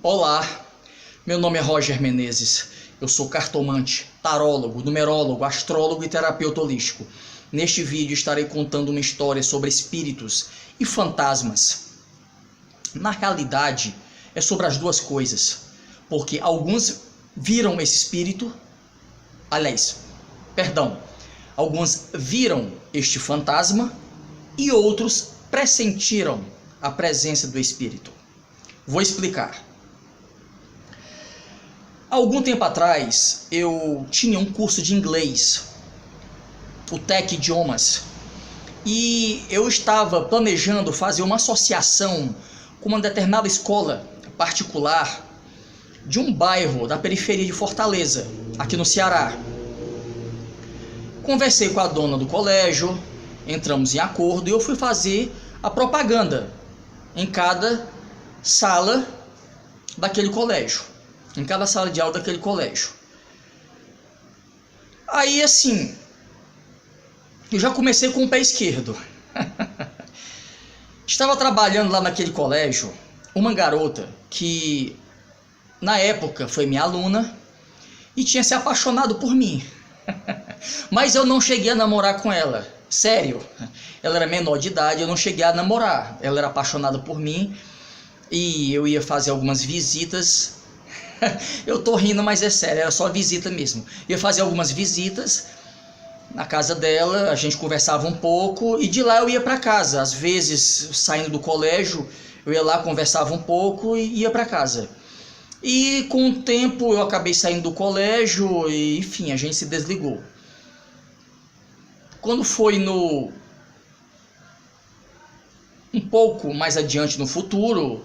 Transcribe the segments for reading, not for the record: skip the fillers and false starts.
Olá, meu nome é Roger Menezes, eu sou cartomante, tarólogo, numerólogo, astrólogo e terapeuta holístico. Neste vídeo estarei contando uma história sobre espíritos e fantasmas. Na realidade, é sobre as duas coisas, porque alguns viram esse espírito, alguns viram este fantasma e outros pressentiram a presença do espírito. Vou explicar. Algum tempo atrás, eu tinha um curso de inglês, o Tech Idiomas, e eu estava planejando fazer uma associação com uma determinada escola particular de um bairro da periferia de Fortaleza, aqui no Ceará. Conversei com a dona do colégio, entramos em acordo e eu fui fazer a propaganda em cada sala daquele colégio. Em cada sala de aula daquele colégio. Aí assim, eu já comecei com o pé esquerdo. Estava trabalhando lá naquele colégio uma garota que na época foi minha aluna e tinha se apaixonado por mim. Mas eu não cheguei a namorar com ela. Sério, ela era menor de idade, eu não cheguei a namorar. Ela era apaixonada por mim e eu ia fazer algumas visitas. Eu tô rindo, mas é sério, era só visita mesmo. Ia fazer algumas visitas na casa dela, a gente conversava um pouco e de lá eu ia para casa. Às vezes, saindo do colégio, eu ia lá, conversava um pouco e ia para casa. E com o tempo eu acabei saindo do colégio e, enfim, a gente se desligou. Quando foi um pouco mais adiante no futuro,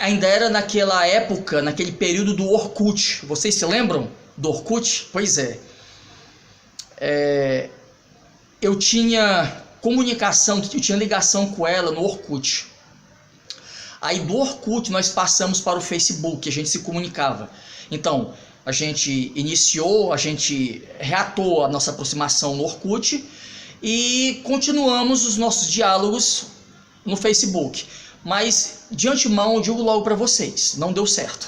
ainda era naquela época, naquele período do Orkut. Vocês se lembram do Orkut? Pois é. Eu tinha comunicação, eu tinha ligação com ela no Orkut. Aí do Orkut nós passamos para o Facebook, a gente se comunicava. Então, a gente reatou a nossa aproximação no Orkut e continuamos os nossos diálogos no Facebook. Mas, de antemão, eu digo logo para vocês, não deu certo.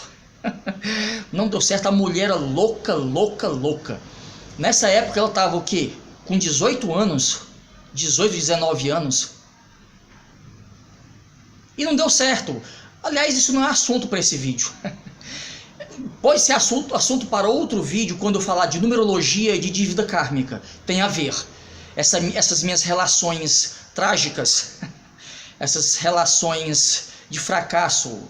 Não deu certo, a mulher era louca. Nessa época ela estava o quê? Com 18 anos, 18, 19 anos. E não deu certo. Aliás, isso não é assunto para esse vídeo. Pode ser assunto para outro vídeo, quando eu falar de numerologia e de dívida kármica. Tem a ver. Essas minhas relações trágicas... Essas relações de fracasso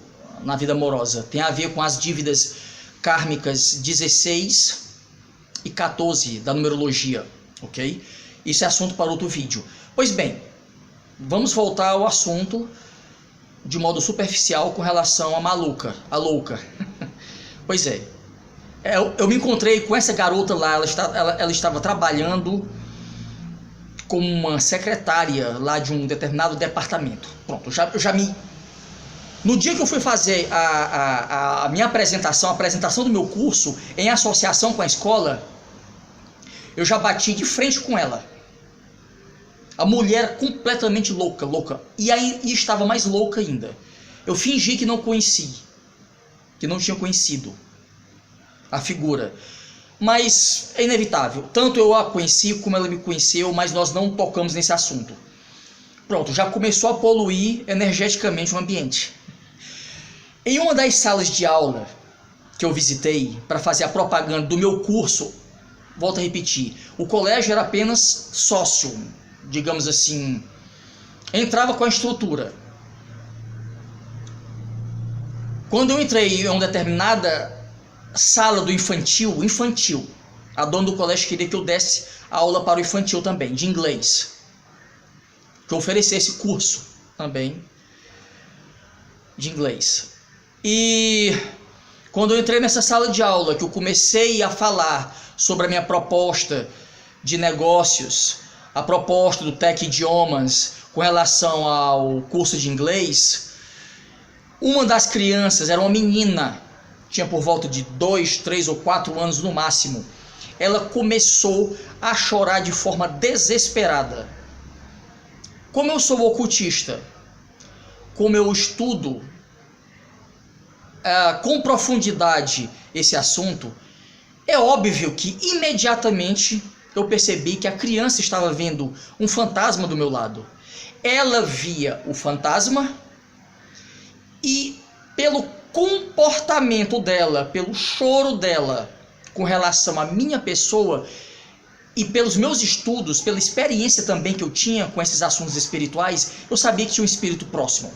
na vida amorosa tem a ver com as dívidas kármicas 16 e 14 da numerologia, ok? Isso é assunto para outro vídeo. Pois bem, vamos voltar ao assunto de modo superficial com relação à a louca. Pois é, eu me encontrei com essa garota lá, ela estava trabalhando como uma secretária lá de um determinado departamento. Pronto, no dia que eu fui fazer a minha apresentação, a apresentação do meu curso, em associação com a escola, eu já bati de frente com ela. A mulher completamente louca. E aí estava mais louca ainda. Eu fingi que não conheci, que não tinha conhecido a figura. Mas é inevitável, tanto eu a conheci como ela me conheceu, mas nós não tocamos nesse assunto. Pronto, já começou a poluir energeticamente o ambiente. Em uma das salas de aula que eu visitei para fazer a propaganda do meu curso, volto a repetir, o colégio era apenas sócio, digamos assim, entrava com a estrutura. Quando eu entrei em uma determinada sala do infantil, a dona do colégio queria que eu desse aula para o infantil também, de inglês, que eu oferecesse curso também de inglês. E quando eu entrei nessa sala de aula, que eu comecei a falar sobre a minha proposta de negócios, a proposta do Tech Idiomas com relação ao curso de inglês, uma das crianças era uma menina, tinha por volta de 2, 3 ou 4 anos no máximo. Ela começou a chorar de forma desesperada. Como eu sou ocultista, como eu estudo com profundidade esse assunto, é óbvio que imediatamente eu percebi que a criança estava vendo um fantasma do meu lado. Ela via o fantasma e pelo comportamento dela, pelo choro dela com relação à minha pessoa e pelos meus estudos, pela experiência também que eu tinha com esses assuntos espirituais, eu sabia que tinha um espírito próximo.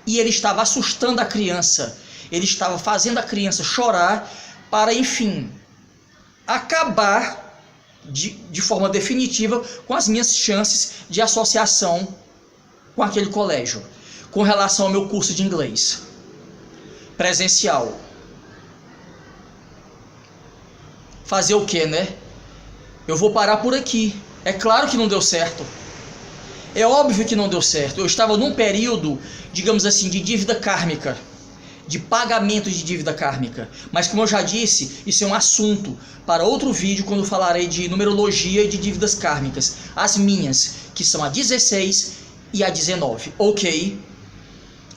E ele estava assustando a criança, ele estava fazendo a criança chorar para, enfim, acabar de forma definitiva com as minhas chances de associação com aquele colégio, com relação ao meu curso de inglês presencial. Fazer o quê, né? Eu vou parar por aqui. É claro que não deu certo. É óbvio que não deu certo. Eu estava num período, digamos assim, de dívida kármica, de pagamento de dívida kármica. Mas como eu já disse, isso é um assunto para outro vídeo, quando eu falarei de numerologia e de dívidas kármicas. As minhas, que são a 16 e a 19. Ok?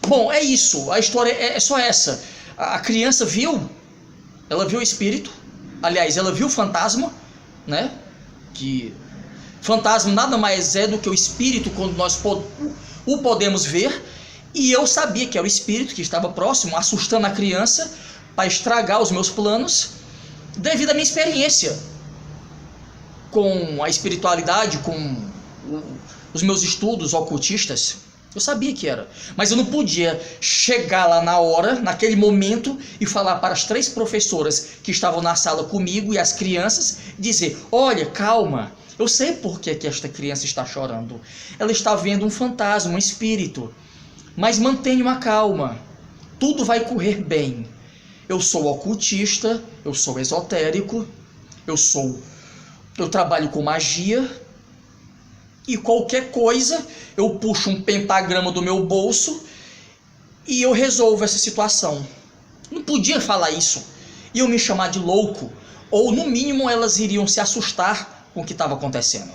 Bom, é isso. A história é só essa. A criança viu, ela viu o espírito. Aliás, ela viu o fantasma, né? Que fantasma nada mais é do que o espírito quando nós o podemos ver. E eu sabia que era o espírito que estava próximo, assustando a criança para estragar os meus planos, devido à minha experiência com a espiritualidade, com os meus estudos ocultistas. Eu sabia que era, mas eu não podia chegar lá na hora, naquele momento, e falar para as 3 professoras que estavam na sala comigo e as crianças, dizer: olha, calma, eu sei por que esta criança está chorando. Ela está vendo um fantasma, um espírito. Mas mantenha uma calma, tudo vai correr bem. Eu sou ocultista, eu sou esotérico, eu trabalho com magia, e qualquer coisa eu puxo um pentagrama do meu bolso e eu resolvo essa situação. Não podia falar isso, iam me chamar de louco, ou no mínimo elas iriam se assustar com o que estava acontecendo.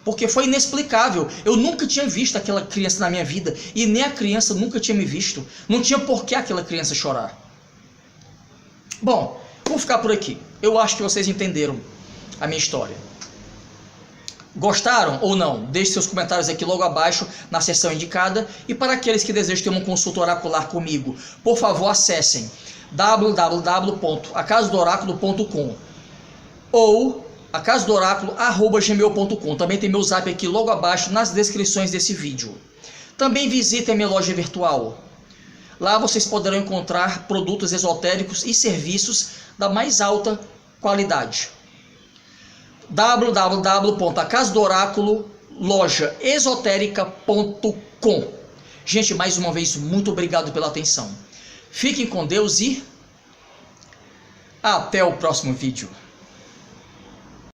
Porque foi inexplicável. Eu nunca tinha visto aquela criança na minha vida. E nem a criança nunca tinha me visto. Não tinha por que aquela criança chorar. Bom, vou ficar por aqui. Eu acho que vocês entenderam a minha história. Gostaram ou não? Deixe seus comentários aqui logo abaixo na seção indicada. E para aqueles que desejam ter uma consulta oracular comigo, por favor acessem www.acasadoraculo.com ou acasadoraculo@gmail.com. Também tem meu zap aqui logo abaixo nas descrições desse vídeo. Também visitem a minha loja virtual. Lá vocês poderão encontrar produtos esotéricos e serviços da mais alta qualidade. www.acasadoraculo.lojaesotérica.com. Gente, mais uma vez, muito obrigado pela atenção. Fiquem com Deus e até o próximo vídeo.